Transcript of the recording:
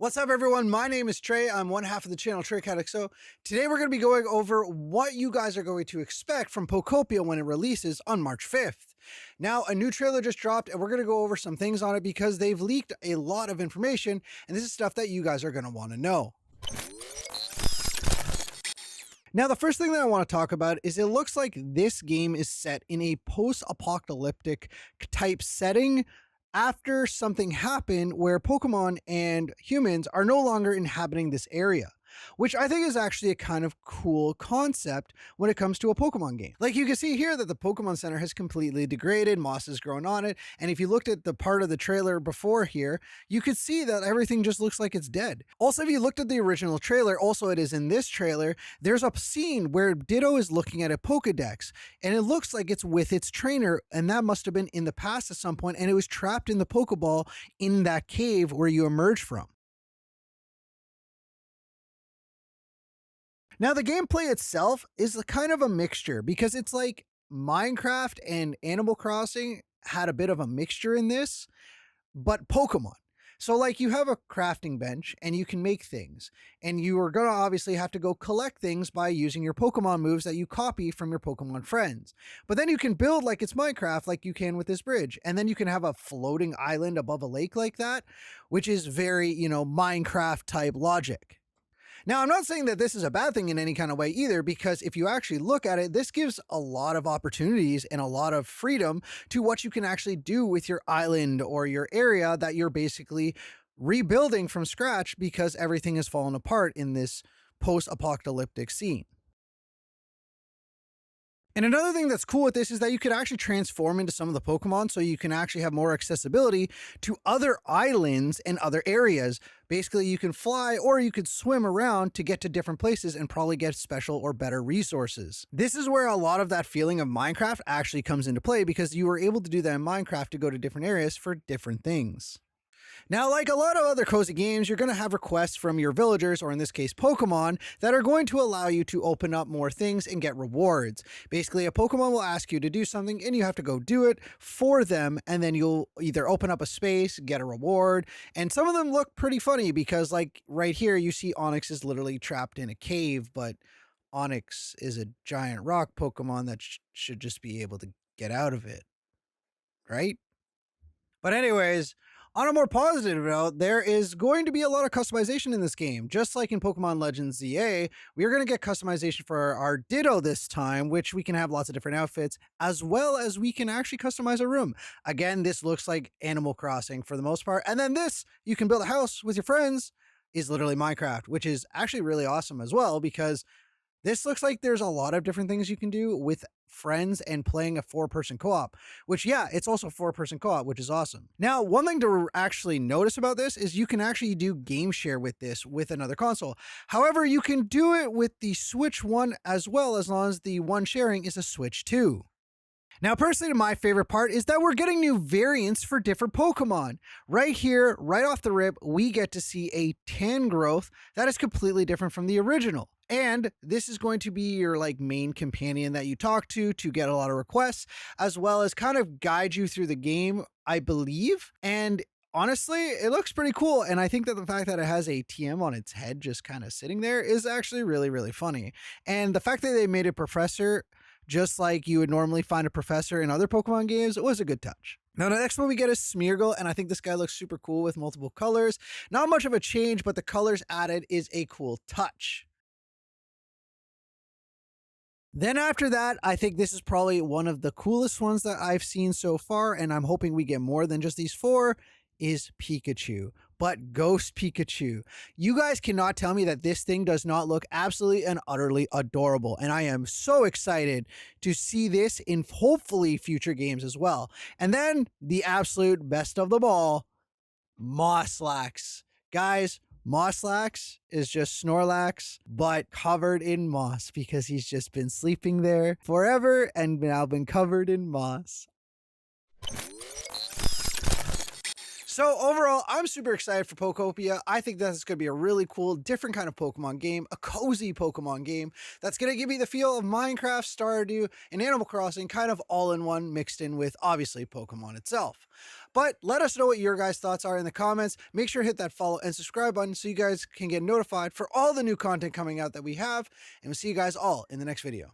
What's up, everyone? My name is Trey. I'm one half of the channel Trey So today we're going to be going over what you guys are going to expect from Pokopia when it releases on March 5th. Now, a new trailer just dropped, and we're going to go over some things on it because they've leaked a lot of information, and this is stuff that you guys are going to want to know. Now, the first thing that I want to talk about is it looks like this game is set in a post-apocalyptic type setting after something happened where Pokemon and humans are no longer inhabiting this area, which I think is actually a kind of cool concept when it comes to a Pokemon game. Like, you can see here that the Pokemon Center has completely degraded, moss has grown on it, and if you looked at the part of the trailer before here, you could see that everything just looks like it's dead. Also, if you looked at the original trailer, also it is in this trailer, there's a scene where Ditto is looking at a Pokedex, and it looks like it's with its trainer, and that must have been in the past at some point, and it was trapped in the Pokeball in that cave where you emerge from. Now, the gameplay itself is kind of a mixture because it's like Minecraft and Animal Crossing had a bit of a mixture in this, but Pokemon. So like you have a crafting bench and you can make things, and you are going to obviously have to go collect things by using your Pokemon moves that you copy from your Pokemon friends. But then you can build like it's Minecraft, like you can with this bridge. And then you can have a floating island above a lake like that, which is very, Minecraft type logic. Now, I'm not saying that this is a bad thing in any kind of way either, because if you actually look at it, this gives a lot of opportunities and a lot of freedom to what you can actually do with your island or your area that you're basically rebuilding from scratch because everything has fallen apart in this post-apocalyptic scene. And another thing that's cool with this is that you could actually transform into some of the Pokemon, so you can actually have more accessibility to other islands and other areas. Basically, you can fly or you could swim around to get to different places and probably get special or better resources. This is where a lot of that feeling of Minecraft actually comes into play, because you were able to do that in Minecraft to go to different areas for different things. Now, like a lot of other cozy games, you're going to have requests from your villagers, or in this case, Pokemon, that are going to allow you to open up more things and get rewards. Basically, a Pokemon will ask you to do something and you have to go do it for them, and then you'll either open up a space, get a reward, and some of them look pretty funny because, like right here, you see Onix is literally trapped in a cave, but Onix is a giant rock Pokemon that should just be able to get out of it, right? But anyways, on a more positive note, there is going to be a lot of customization in this game. Just like in Pokemon Legends ZA, we are going to get customization for our Ditto this time, which we can have lots of different outfits, as well as we can actually customize a room. Again, this looks like Animal Crossing for the most part. And then this, you can build a house with your friends, is literally Minecraft, which is actually really awesome as well, because this looks like there's a lot of different things you can do with friends and playing a 4-person co-op, which, yeah, it's also 4-person co-op, which is awesome. Now, one thing to actually notice about this is you can actually do game share with this with another console. However, you can do it with the Switch 1 as well, as long as the one sharing is a Switch 2. Now, personally, my favorite part is that we're getting new variants for different Pokemon. Right here, right off the rip, we get to see a Tangrowth that is completely different from the original. And this is going to be your main companion that you talk to get a lot of requests, as well as kind of guide you through the game, I believe. And honestly, it looks pretty cool. And I think that the fact that it has a TM on its head just kind of sitting there is actually really, really funny. And the fact that they made a professor just like you would normally find a professor in other Pokemon games, it was a good touch. Now, the next one we get is Smeargle, and I think this guy looks super cool with multiple colors. Not much of a change, but the colors added is a cool touch. Then after that, I think this is probably one of the coolest ones that I've seen so far, and I'm hoping we get more than just these 4, is Pikachu, but Ghost Pikachu. You guys cannot tell me that this thing does not look absolutely and utterly adorable, and I am so excited to see this in hopefully future games as well. And then the absolute best of them all, Mosslax. Guys, Mosslax is just Snorlax, but covered in moss, because he's just been sleeping there forever and now been covered in moss. So overall, I'm super excited for Pokopia. I think that's going to be a really cool, different kind of Pokemon game, a cozy Pokemon game that's going to give me the feel of Minecraft, Stardew, and Animal Crossing kind of all in one, mixed in with, obviously, Pokemon itself. But let us know what your guys' thoughts are in the comments. Make sure to hit that follow and subscribe button so you guys can get notified for all the new content coming out that we have. And we'll see you guys all in the next video.